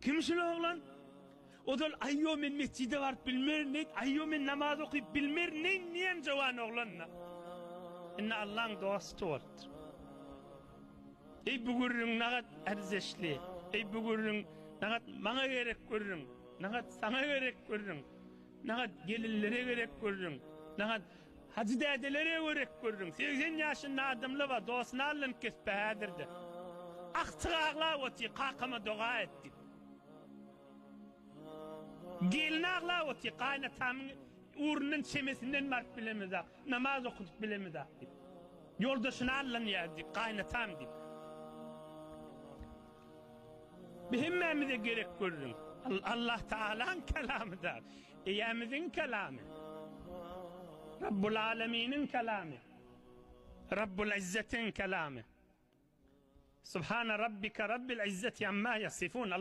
Kimsin oğlan? O da ayyomen mescide varıp bilmer ne, ayyomen namaz okuyup bilmer ne, niyen cavan oğlanla? İnne Allah'ın dostu vardır. Ey bu gurrun nagat erzeşli, ey bu gurrun nagat bana gerek görürün, nagat sana gerek görürün, nagat gelillere gerek görürün, nagat hacı dedelere gerek görürün. 80 yaşında adamlı var, dostuna alın kesbehadirdi. Aktığağla oti kakama dua etti. Gelin ağla oti kaynatamın uğrunun çemesinden mark bilemedi, namaz okuduk bilemedi. Yoldaşına alın yerdi, kaynatam dedi. Bihimmemize gerek görürüm. Allah Teala'nın kelamıdır. Eyyemizin kelamı. Rabbul Alemin'in kelamı. Rabbul İzzet'in kelamı. Subhane Rabbike Rabbil İzzeti amma yasifun.